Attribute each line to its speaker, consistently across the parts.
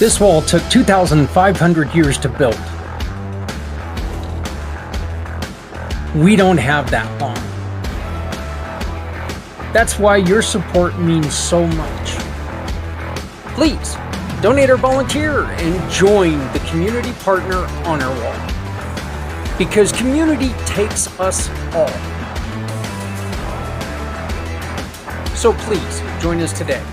Speaker 1: This wall took 2,500 years to build. We don't have that long. That's why your support means so much. Please, donate or volunteer and join the community partner honor wall. Because community takes us all. So please, join us today.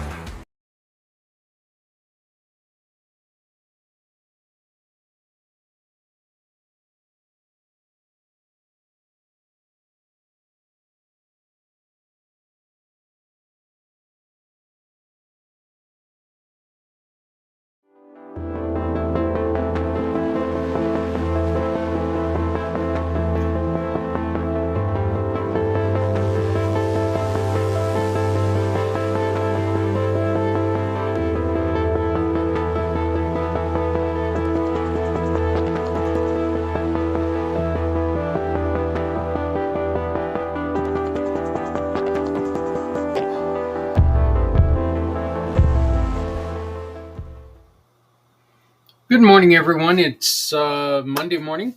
Speaker 1: Good morning, everyone. It's Monday morning.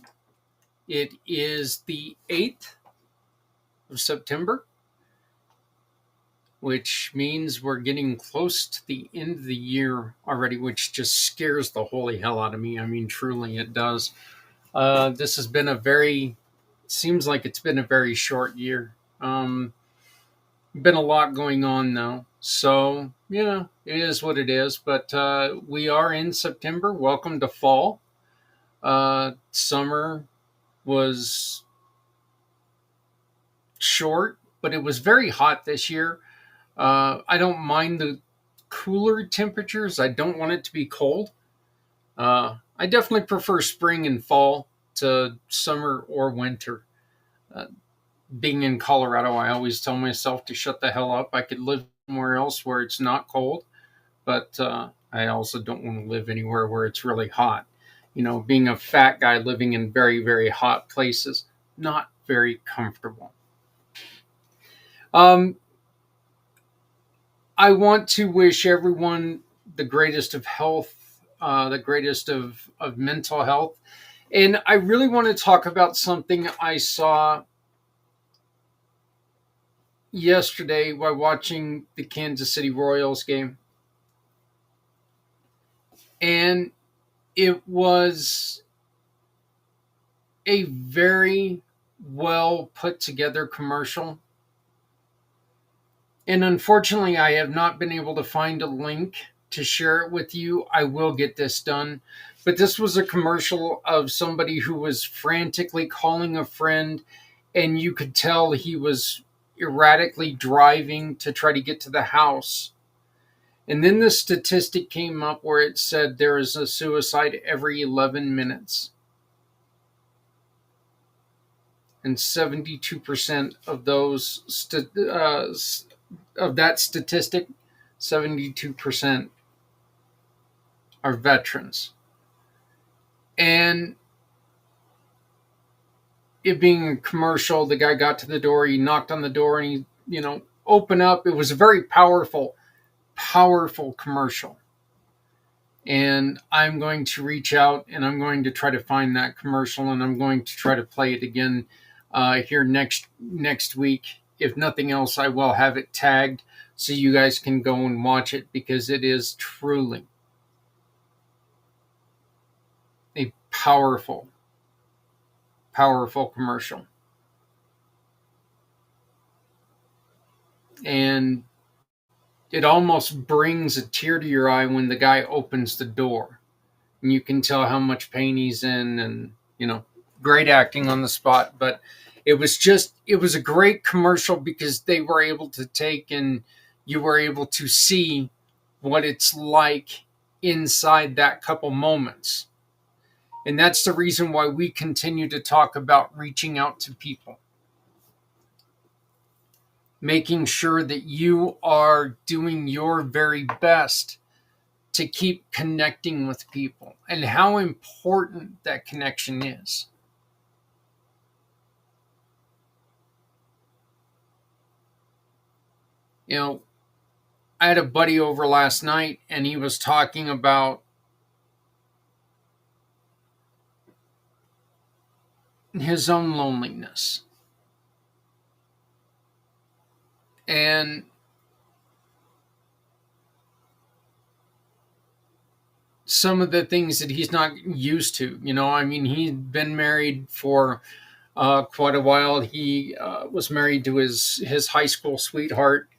Speaker 1: It is the 8th of September, which means we're getting close to the end of the year already, which just scares the holy hell out of me. I mean, truly, it does. This has been seems like it's been a very short year. Been a lot going on, though. So, it is what it is. But we are in September. Welcome to fall. Summer was short, but it was very hot this year. I don't mind the cooler temperatures. I don't want it to be cold. I definitely prefer spring and fall to summer or winter. Being in Colorado, I always tell myself to shut the hell up. I could live somewhere else where it's not cold, but I also don't want to live anywhere where it's really hot. Being a fat guy living in very, very hot places, not very comfortable. I want to wish everyone the greatest of health, the greatest of mental health. And I really want to talk about something I saw yesterday while watching the Kansas City Royals game. And it was a very well put together commercial. And unfortunately, I have not been able to find a link to share it with you. I will get this done. But this was a commercial of somebody who was frantically calling a friend, and you could tell he was erratically driving to try to get to the house. And then the statistic came up where it said there is a suicide every 11 minutes. And 72% of those of that statistic, 72% are veterans. And it being a commercial, the guy got to the door, he knocked on the door, and he, opened up. It was a very powerful commercial. And I'm going to reach out and I'm going to try to find that commercial, and I'm going to try to play it again here next week. If nothing else, I will have it tagged so you guys can go and watch it, because it is truly a powerful commercial. And it almost brings a tear to your eye when the guy opens the door. And you can tell how much pain he's in, and, great acting on the spot. But it was a great commercial because they were able to take, and you were able to see what it's like inside that couple moments. And that's the reason why we continue to talk about reaching out to people. Making sure that you are doing your very best to keep connecting with people, and how important that connection is. I had a buddy over last night, and he was talking about his own loneliness. And some of the things that he's not used to. I mean, he'd been married for quite a while. He was married to his high school sweetheart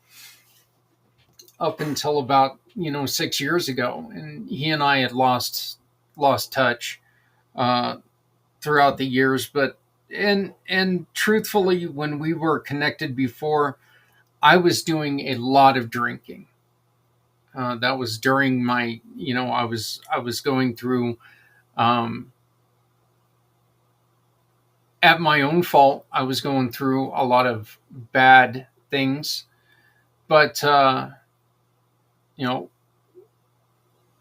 Speaker 1: up until about 6 years ago, and he and I had lost touch uh, throughout the years. But and truthfully, when we were connected before, I was doing a lot of drinking. That was during my, I was going through, um, at my own fault. I was going through a lot of bad things, but you know,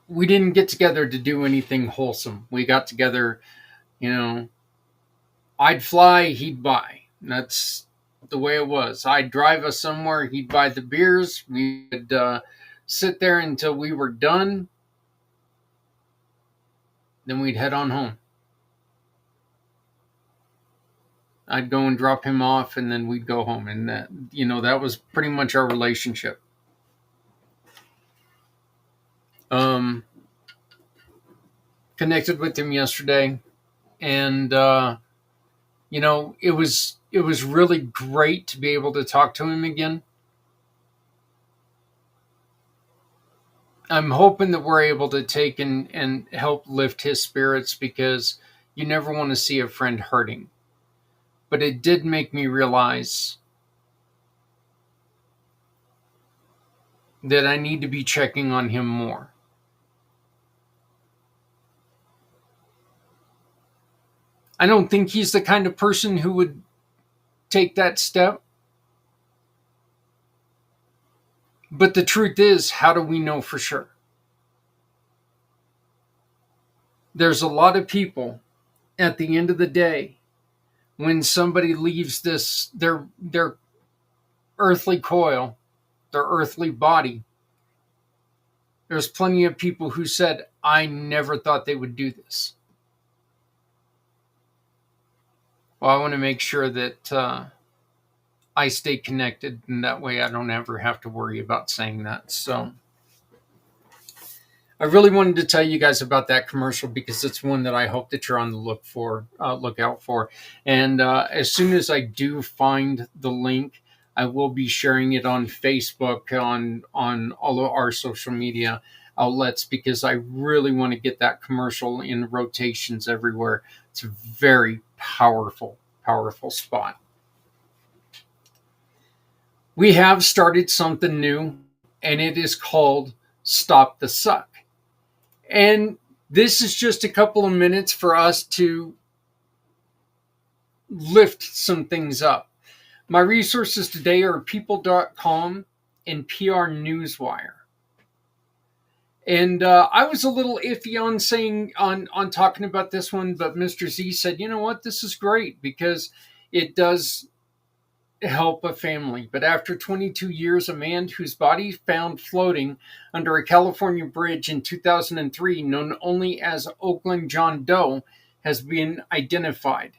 Speaker 1: we didn't get together to do anything wholesome. We got together, you know, I'd fly, he'd buy. That's the way it was. I'd drive us somewhere, he'd buy the beers. We would sit there until we were done. Then we'd head on home. I'd go and drop him off, and then we'd go home. And that was pretty much our relationship. Um, Connected with him yesterday, and it was really great to be able to talk to him again. I'm hoping that we're able to take and help lift his spirits, because you never want to see a friend hurting. But it did make me realize that I need to be checking on him more. I don't think he's the kind of person who would take that step. But the truth is, how do we know for sure? There's a lot of people at the end of the day, when somebody leaves their earthly coil, their earthly body, there's plenty of people who said, I never thought they would do this. Well, I want to make sure that I stay connected, and that way I don't ever have to worry about saying that. So I really wanted to tell you guys about that commercial, because it's one that I hope that you're on the lookout for. And as soon as I do find the link, I will be sharing it on Facebook, on all of our social media outlets, because I really want to get that commercial in rotations everywhere. It's a very powerful, powerful spot. We have started something new, and it is called Stop the Suck. And this is just a couple of minutes for us to lift some things up. My resources today are people.com and PR Newswire. And I was a little iffy on saying on talking about this one, but Mr. Z said, you know what, this is great, because it does help a family. But after 22 years, a man whose body found floating under a California bridge in 2003, known only as Oakland John Doe, has been identified.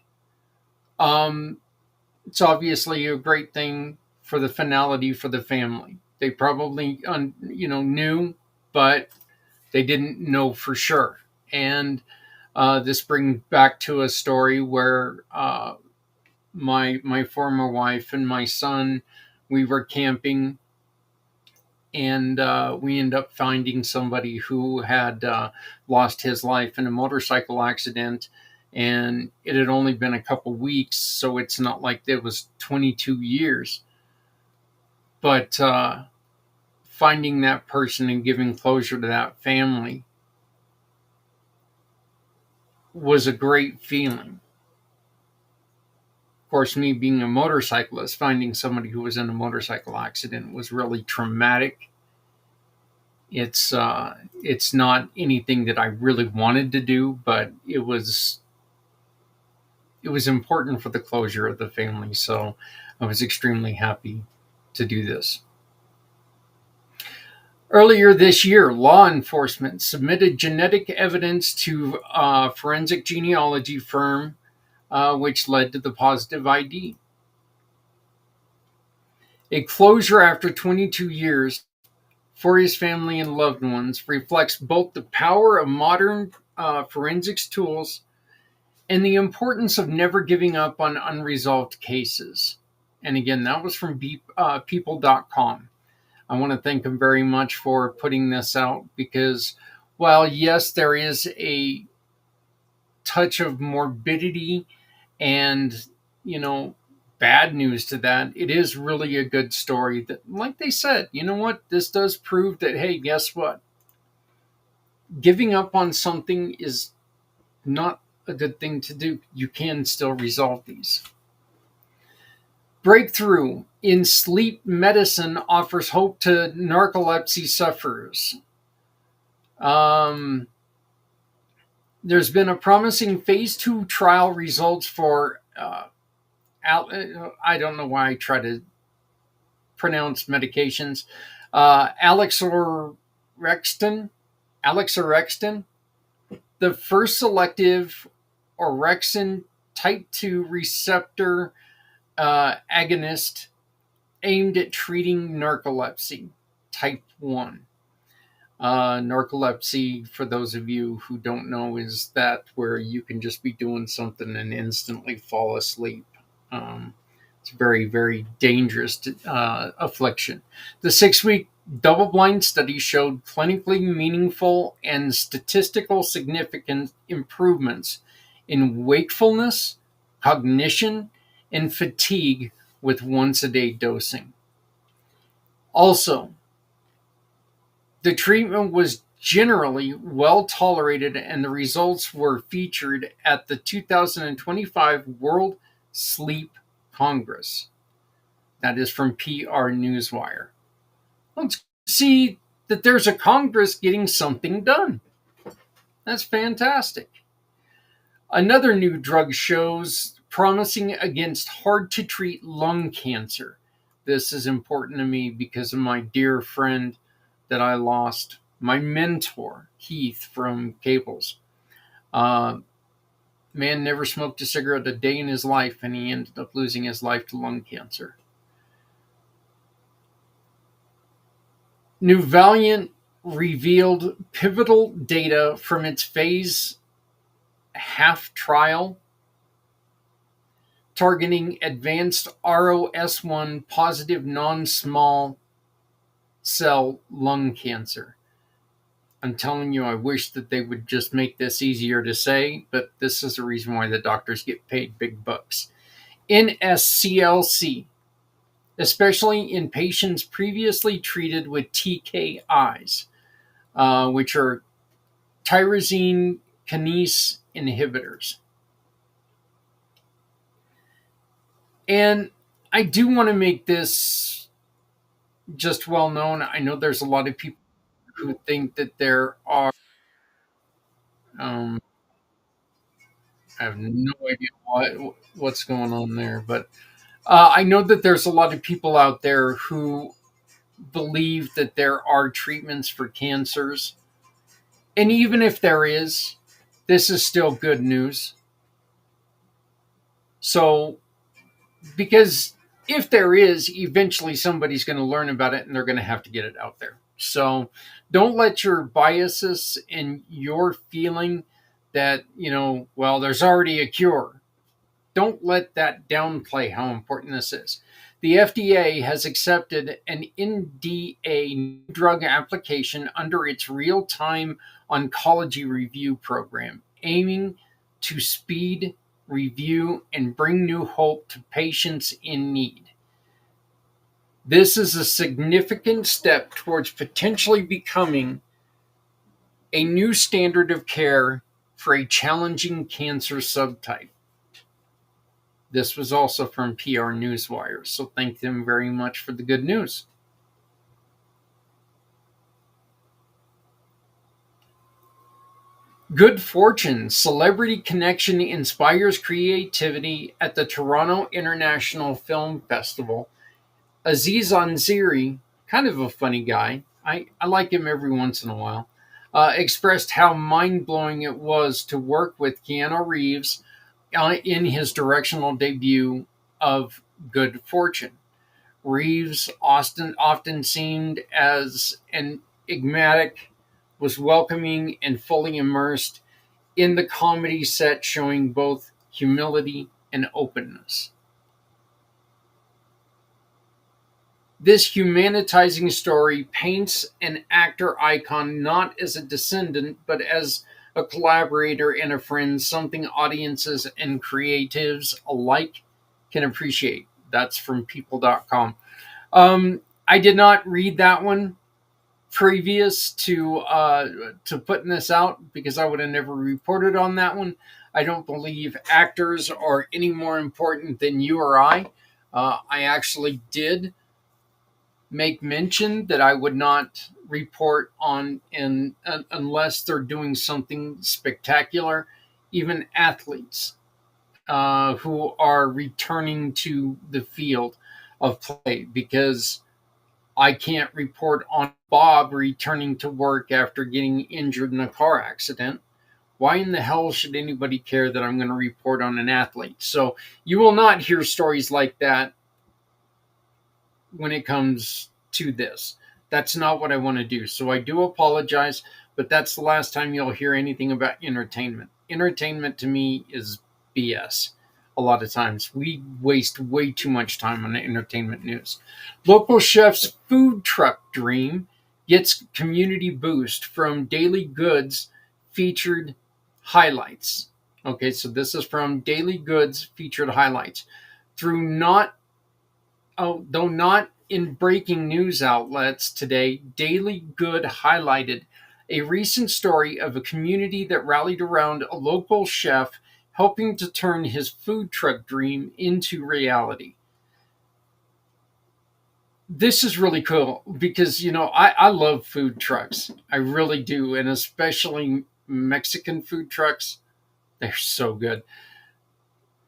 Speaker 1: It's obviously a great thing for the finality for the family. They probably knew, but they didn't know for sure. And this brings back to a story where my former wife and my son, we were camping, and we ended up finding somebody who had lost his life in a motorcycle accident. And it had only been a couple weeks, so it's not like it was 22 years. But finding that person and giving closure to that family was a great feeling. Of course, me being a motorcyclist, finding somebody who was in a motorcycle accident was really traumatic. It's not anything that I really wanted to do, but it was important for the closure of the family. So I was extremely happy to do this. Earlier this year, law enforcement submitted genetic evidence to a forensic genealogy firm which led to the positive ID. A closure after 22 years for his family and loved ones reflects both the power of modern forensics tools and the importance of never giving up on unresolved cases. And again, that was from people.com. I want to thank him very much for putting this out because, while yes, there is a touch of morbidity and, you know, bad news to that, it is really a good story that, like they said, you know what, this does prove that, hey, guess what? Giving up on something is not a good thing to do. You can still resolve these. Breakthrough in sleep medicine offers hope to narcolepsy sufferers. Um, there's been a promising phase 2 trial results for I don't know why I try to pronounce medications. Alexorexton, Alexorexton, the first selective orexin type 2 receptor agonist aimed at treating narcolepsy type 1. Narcolepsy, for those of you who don't know, is that where you can just be doing something and instantly fall asleep. It's a very, very dangerous affliction. The 6-week double blind study showed clinically meaningful and statistical significant improvements in wakefulness, cognition, and fatigue with once a day dosing. Also, the treatment was generally well tolerated, and the results were featured at the 2025 World Sleep Congress. That is from PR Newswire. Let's see that there's a Congress getting something done. That's fantastic. Another new drug shows promising against hard to treat lung cancer. This is important to me because of my dear friend that I lost, my mentor, Keith from Cables. Man never smoked a cigarette a day in his life, and he ended up losing his life to lung cancer. Nuvalent revealed pivotal data from its phase half trial targeting advanced ROS1 positive non-small cell lung cancer. I'm telling you, I wish that they would just make this easier to say, but this is the reason why the doctors get paid big bucks. NSCLC, especially in patients previously treated with TKIs, which are tyrosine kinase inhibitors. And I do want to make this just well known. I know there's a lot of people who think that there are, um, I have no idea what's going on there, but I know that there's a lot of people out there who believe that there are treatments for cancers. And even if there is, this is still good news. So, because if there is, eventually somebody's going to learn about it and they're going to have to get it out there. So, don't let your biases and your feeling that, well, there's already a cure. Don't let that downplay how important this is. The FDA has accepted an NDA drug application under its real-time oncology review program, aiming to speed review and bring new hope to patients in need. This is a significant step towards potentially becoming a new standard of care for a challenging cancer subtype. This was also from PR Newswire, so thank them very much for the good news. Good fortune. Celebrity connection inspires creativity at the Toronto International Film Festival. Aziz Ansari, kind of a funny guy, I like him every once in a while, expressed how mind-blowing it was to work with Keanu Reeves in his directional debut of Good Fortune. Reeves often seemed as enigmatic, was welcoming and fully immersed in the comedy set, showing both humility and openness. This humanitizing story paints an actor icon not as a descendant, but as a collaborator and a friend, something audiences and creatives alike can appreciate. That's from people.com. I did not read that one previous to putting this out because I would have never reported on that one. I don't believe actors are any more important than you or I. I actually did make mention that I would not report on unless they're doing something spectacular. Even athletes who are returning to the field of play, because I can't report on Bob returning to work after getting injured in a car accident. Why in the hell should anybody care that I'm going to report on an athlete? So you will not hear stories like that when it comes to this. That's not what I want to do. So I do apologize, but that's the last time you'll hear anything about entertainment. Entertainment to me is BS. A lot of times we waste way too much time on the entertainment news. Local chef's food truck dream gets community boost from Daily Goods featured highlights. Okay, so this is from Daily Goods featured highlights. Though not in breaking news outlets today, Daily Good highlighted a recent story of a community that rallied around a local chef helping to turn his food truck dream into reality. This is really cool because, I love food trucks. I really do. And especially Mexican food trucks. They're so good.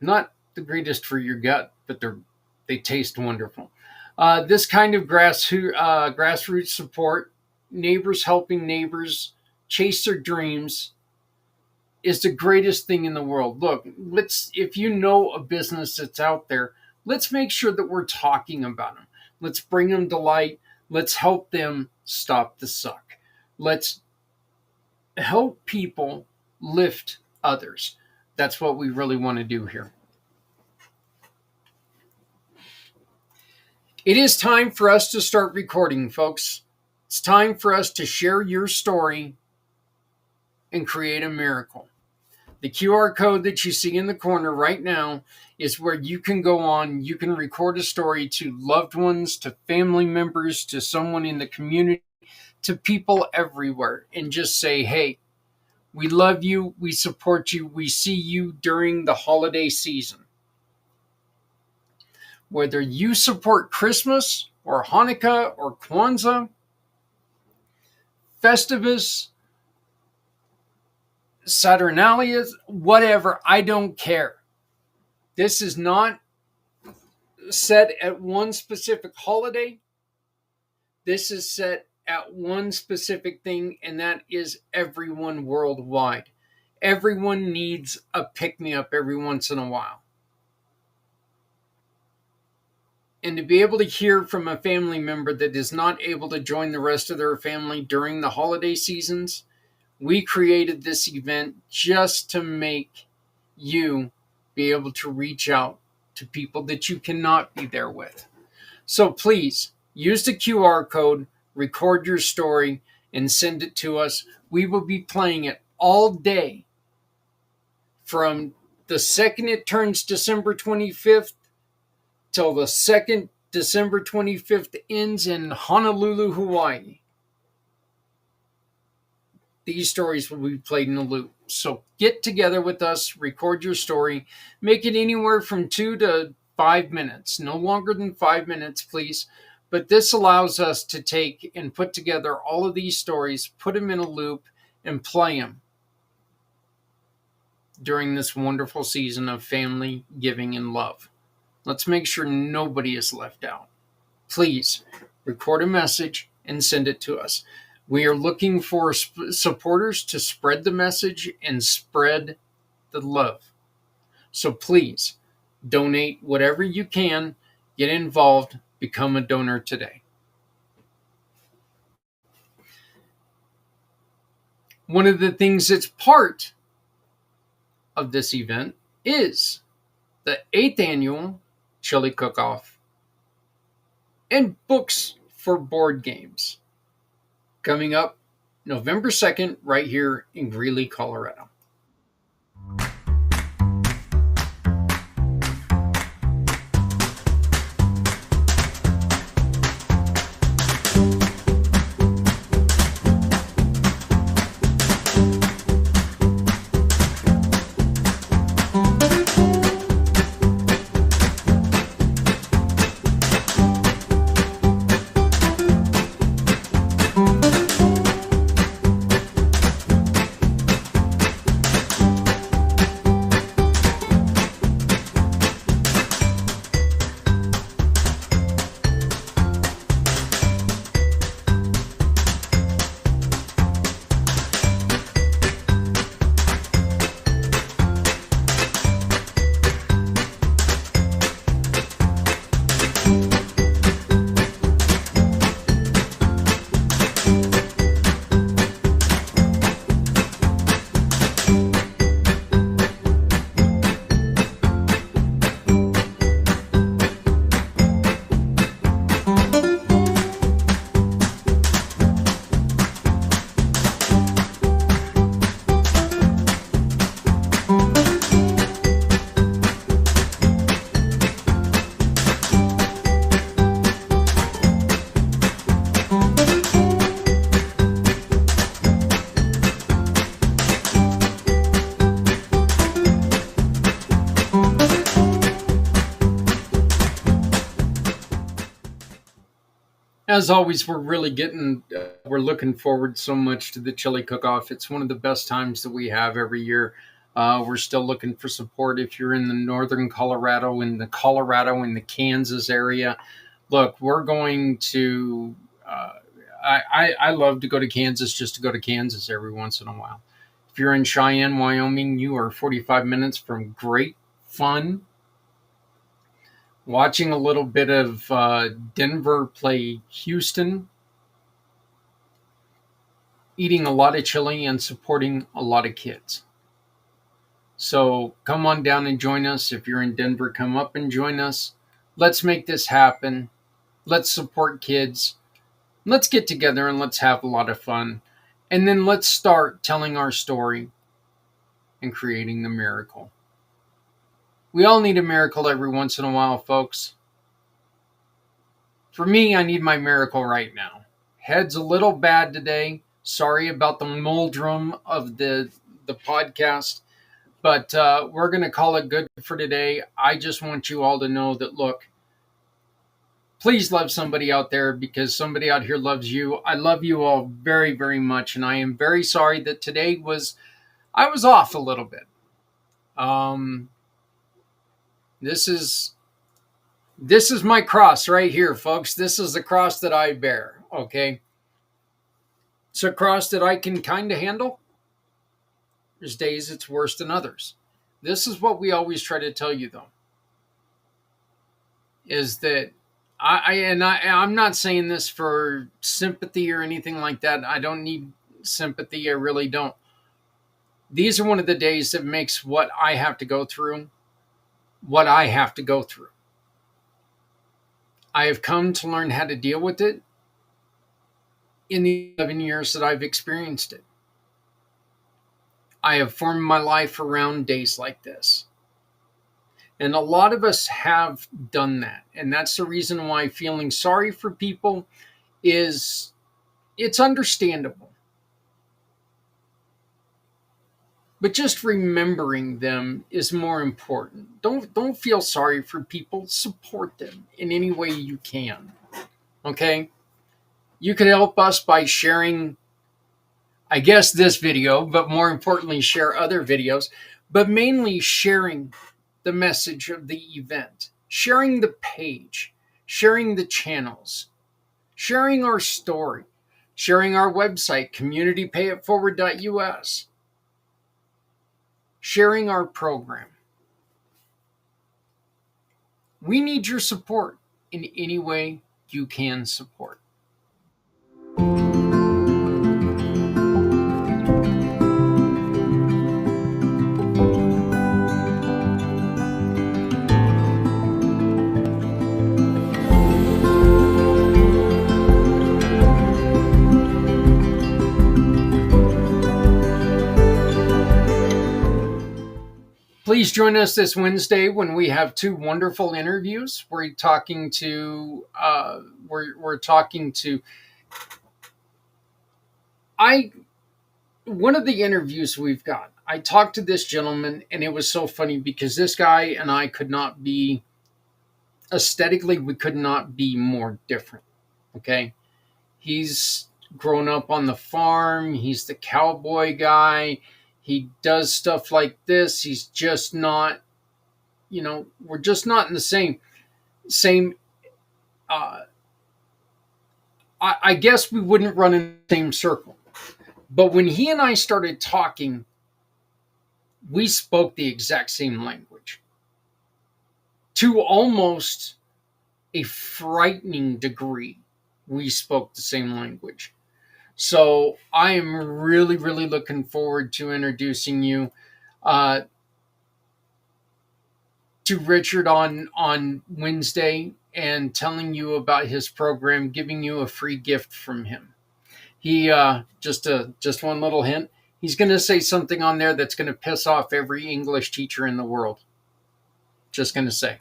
Speaker 1: Not the greatest for your gut, but they taste wonderful. This kind of grassroots support, neighbors helping neighbors chase their dreams, is the greatest thing in the world. Look, if you know a business that's out there, let's make sure that we're talking about them. Let's bring them to light. Let's help them stop the suck. Let's help people lift others. That's what we really want to do here. It is time for us to start recording, folks. It's time for us to share your story and create a miracle. The QR code that you see in the corner right now is where you can go on. You can record a story to loved ones, to family members, to someone in the community, to people everywhere, and just say, hey, we love you, we support you, we see you during the holiday season. Whether you support Christmas or Hanukkah or Kwanzaa, Festivus, Saturnalia, whatever, I don't care. This is not set at one specific holiday. This is set at one specific thing, and that is everyone worldwide. Everyone needs a pick-me-up every once in a while. And to be able to hear from a family member that is not able to join the rest of their family during the holiday seasons, we created this event just to make you be able to reach out to people that you cannot be there with. So please use the QR code, record your story, and send it to us. We will be playing it all day from the second it turns December 25th till the second December 25th ends in Honolulu, Hawaii. These stories will be played in a loop. So get together with us, record your story, make it anywhere from 2 to 5 minutes, no longer than 5 minutes, please. But this allows us to take and put together all of these stories, put them in a loop, and play them during this wonderful season of family, giving, and love. Let's make sure nobody is left out. Please record a message and send it to us. We are looking for supporters to spread the message and spread the love. So please donate whatever you can, get involved, become a donor today. One of the things that's part of this event is the 8th annual Chili Cook-Off and books for board games coming up November 2nd right here in Greeley, Colorado. As always, we're looking forward so much to the Chili Cook-Off. It's one of the best times that we have every year. We're still looking for support. If you're in the northern Colorado, in the Kansas area, look, we're going to. I love to go to Kansas just to go to Kansas every once in a while. If you're in Cheyenne, Wyoming, you are 45 minutes from great fun. Watching a little bit of Denver play Houston, eating a lot of chili, and supporting a lot of kids. So come on down and join us. If you're in Denver, come up and join us. Let's make this happen. Let's support kids. Let's get together and let's have a lot of fun. And then let's start telling our story and creating the miracle. We all need a miracle every once in a while, folks. For me, I need my miracle right now. Head's a little bad today. Sorry about the muldrum of the podcast, but we're going to call it good for today. I just want you all to know that, look, please love somebody out there because somebody out here loves you. I love you all very, very much, and I am very sorry that today I was off a little bit. This is my cross right here, folks. This is the cross that I bear, okay? It's a cross that I can kind of handle. There's days it's worse than others. This is what we always try to tell you, though, is that I'm not saying this for sympathy or anything like that. I don't need sympathy. I really don't. These are one of the days that makes what I have to go through. I have come to learn how to deal with it in the 11 years that I've experienced it. I have formed my life around days like this. And a lot of us have done that. And that's the reason why feeling sorry for people it's understandable. But just remembering them is more important. Don't feel sorry for people. Support them in any way you can. Okay? You could help us by sharing, I guess, this video, but more importantly, share other videos, but mainly sharing the message of the event, sharing the page, sharing the channels, sharing our story, sharing our website, communitypayitforward.us, sharing our program. We need your support in any way you can support. Please join us this Wednesday when we have two wonderful interviews. We're talking to I one of the interviews we've got. I talked to this gentleman, and it was so funny because this guy and I could not be aesthetically, we could not be more different. Okay, he's grown up on the farm. He's the cowboy guy. He does stuff like this. He's just not, we're just not in the same. Uh, I guess we wouldn't run in the same circle. But when he and I started talking, we spoke the exact same language to almost a frightening degree. We spoke the same language. So I am really, really looking forward to introducing you uh, to Richard on Wednesday and telling you about his program, giving you a free gift from him. He just one little hint. He's going to say something on there that's going to piss off every English teacher in the world. Just going to say.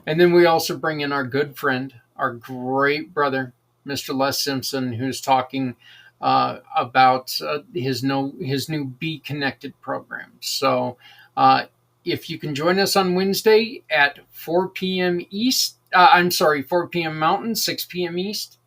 Speaker 1: And then we also bring in our good friend, our great brother, Mr. Les Simpson, who's talking about his new Be Connected program. So if you can join us on Wednesday at 4 p.m. East, 4 p.m. Mountain, 6 p.m. East,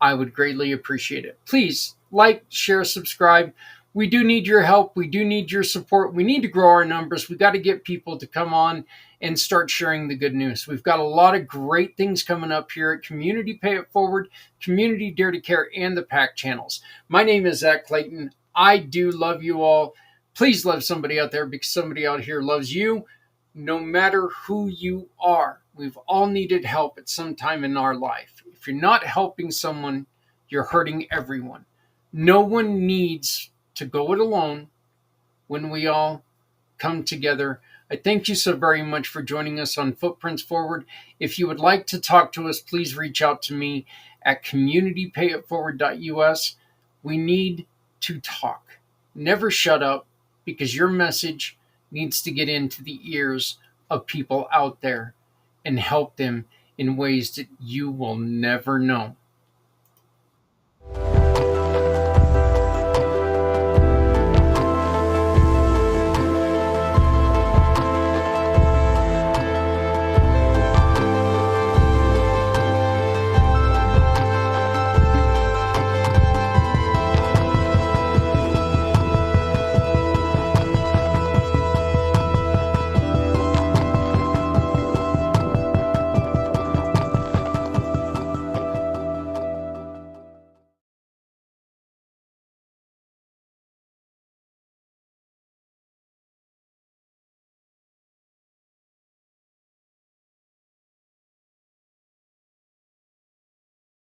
Speaker 1: I would greatly appreciate it. Please like, share, subscribe. We do need your help. We do need your support. We need to grow our numbers. We got to get people to come on and start sharing the good news. We've got a lot of great things coming up here at Community Pay It Forward, Community Dare to Care, and the PAC channels. My name is Zach Clayton. I do love you all. Please love somebody out there because somebody out here loves you, no matter who you are. We've all needed help at some time in our life. If you're not helping someone, you're hurting everyone. No one needs to go it alone when we all come together. I thank you so very much for joining us on Footprints Forward. If you would like to talk to us, please reach out to me at communitypayitforward.us. We need to talk. Never shut up, because your message needs to get into the ears of people out there and help them in ways that you will never know.